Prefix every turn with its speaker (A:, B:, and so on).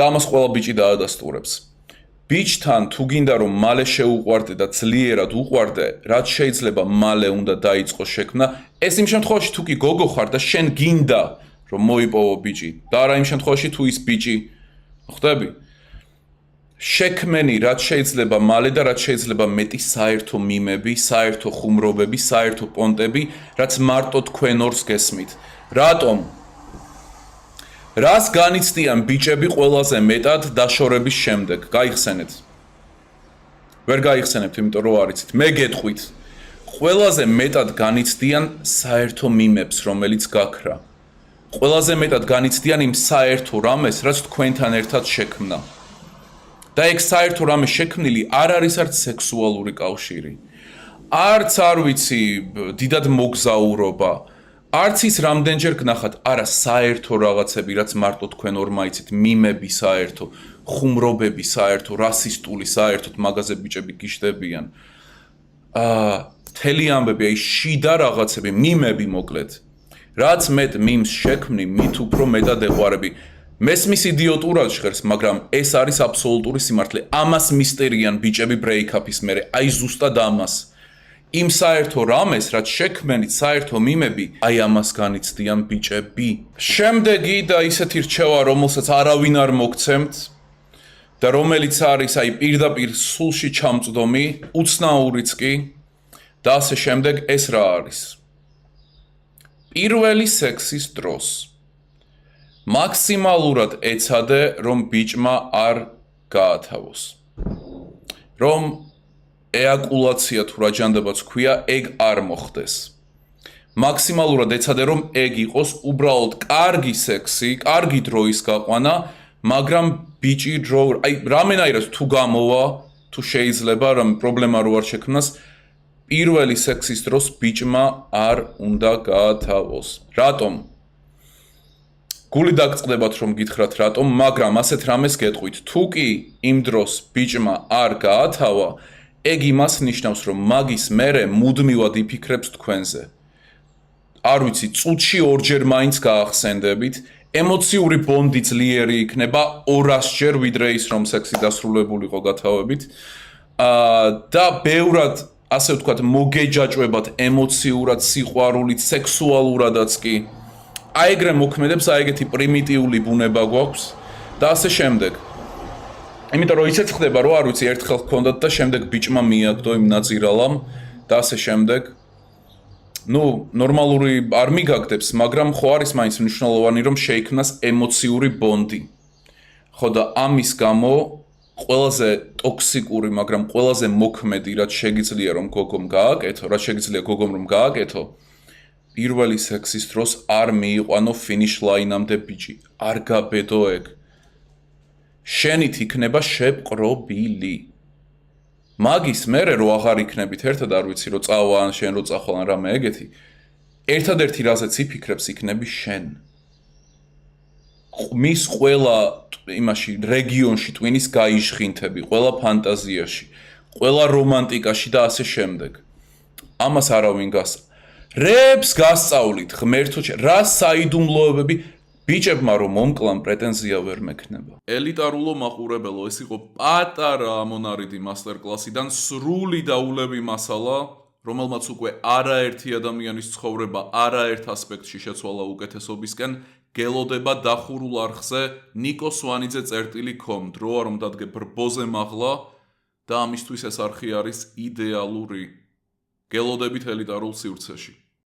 A: და ამას ყველა ბიჭი დაადასტურებს. ბიჭთან თუ გინდა რომ მალე შეუყვარდე და ძლიერად უყვარდე, რაც შეიძლება მალე უნდა დაიწყო შექმნა, ეს იმ შემთხვევაში თუ კი გოგო ხარ და შენ გინდა რომ მოიპოვო ბიჭი და არა იმ შემთხვევაში თუ ის ბიჭი ხვდები? შექმენი რაც შეიძლება მალე და რაც შეიძლება მეტი საერთო მიმები, საერთო ხუმრობები, საერთო პონტები, რაც მარტო თქვენ ორს გესმით. რატომ? რას განიცდიან ბიჭები ყველაზე მეტად დაშორების შემდეგ? გაიხსენეთ. ვერ გაიხსენებთ, იმიტომ რომ არიცით. მე გეტყვით. ყველაზე მეტად განიცდიან საერთო მიმებს, რომელიც გაქრა. ყველაზე მეტად განიცდიან იმ საერთო რამეს, რაც თქვენთან ერთად შექმნა. და ეგ საერთო რამე შექმნილი არ არის არც სექსუალური კავშირი. არც არ ვიცი, დიდად მოგზაურობა. არც ის რამდენჯერ გნახათ, არა საერთო რაღაცები, რაც მარტო თქვენ ორმა იცით, მიმები საერთო, ხუმრობები საერთო, რასისტული საერთოდ მაღაზე ბიჭები გიშდებიან. მთელი ამბები, აი შიდა რაღაცები, მიმები მოკლედ. რაც მეტ მიმს შექმნი, მით უფრო მეტად ეყვარები. მესმის იდიოტურად ჟღერს, მაგრამ ეს არის აბსოლუტური სიმართლე. ამას მისტერიან ბიჭები ბრეიქაფის მერე, აი ზუსტად ამას. იმ საერთო რამეს, რაც შექმნით საერთო მიმები, აი ამას განიცდიან ბიჭები. შემდეგი და ისეთი რჩევა, რომელსაც არავინ არ მოგცემთ და რომელიც არის აი პირდაპირ სულში ჩამწვდომი, უცნაურიც კი და ასე შემდეგ, ეს რა არის? პირველი სექსის დროს მაქსიმალურად ეცადე, რომ ბიჭმა არ გაათავოს. რომ ეაკულაცია თუ რა ჯანდაბაც ქვია, ეგ არ მოხდეს. მაქსიმალურად ეცადე, რომ ეგ იყოს უბრალოდ კარგი სექსი, კარგი დროის გაყვანა, მაგრამ ბიჭი დრო, აი რამენაირად თუ გამოვა, თუ შეიძლება, რომ პრობლემა რო არ შექმნას, პირველი სექსის დროს ბიჭმა არ უნდა გაათავოს. რატომ? გული დაგწყდებათ რომ გითხრათ რატომ, მაგრამ ასეთ რამეს გეტყვით. თუ კი იმ დროს ბიჭმა არ გაათავა, ეგ იმას ნიშნავს, რომ მაგის მერე მუდმივად იფიქრებს თქვენზე. არ ვიცი, წუთში ორჯერ მაინც გაახსენდებით, ემოციური ბონდი ძლიერი იქნება 200-ჯერ ვიდრე ის რომ სექსი დასრულებულიყო გათავებით. და ბევრად ასე ვთქვათ, მოგეჯაჭვებათ ემოციურად, სიყვარულით, სექსუალურადაც კი. აი ეგრე მოქმედებს, აი ეგეთი პრიმიტიული ბუნება გვაქვს და ასე შემდეგ. იმიტომ რომ ისეც ხდება, რომ არ ვიცი, ერთხელ გქონდათ და შემდეგ ბიჭმა მიაგდო იმ ნაძირალამ და ასე შემდეგ. ნუ, ნორმალური არ მიგაგდებს, მაგრამ ხო არის მაინც მნიშვნელოვანი, რომ შეიქმნას ემოციური ბონდი. ხო და ამის გამო ყველაზე ტოქსიკური, მაგრამ ყველაზე მოქმედი, რაც შეგიძლია რომ გოგომ გააკეთო, რაც შეგიძლია გოგომ რომ გააკეთო, პირველი სექსის დროს არ მიიყვანო ფინიშ ლაინამდე ბიჭი. არ გაბედო ეგ. შენით იქნება შეპყრობილი. მაგის მერე რო აღარ იქნებით ერთად, არ ვიცი, რო წავა ან შენ რო წახვალ ან რამე ეგეთი, ერთადერთი რაზეც იფიქრებს იქნები შენ. მის ყველა იმაში რეგიონში ტვინის გაიჟღინთები, ყველა ფანტაზიაში, ყველა რომანტიკაში და ასე შემდეგ. ამას არავინ რებს გასწავლით ღმერთო, რა საიდუმლოებები ბიჭებმა რომ მომკლან პრეტენზია ვერ მექნება. ელიტარულო მაყურებელო, ეს იყო პატარა ამონარიდი მასტერკლასიდან სრული დაულევი მასალა, რომელმაც უკვე არაერთი ადამიანის ცხოვრება არაერთ ასპექტში შეცვალა უკეთესობისკენ. გელოდება დახურულ არხზე nikosvanidze.com დროა რომ დადგე ბრბოზე მაღლა და ამისთვის ეს არხი არის იდეალური. გელოდებით ელიტარულ სივრცეში.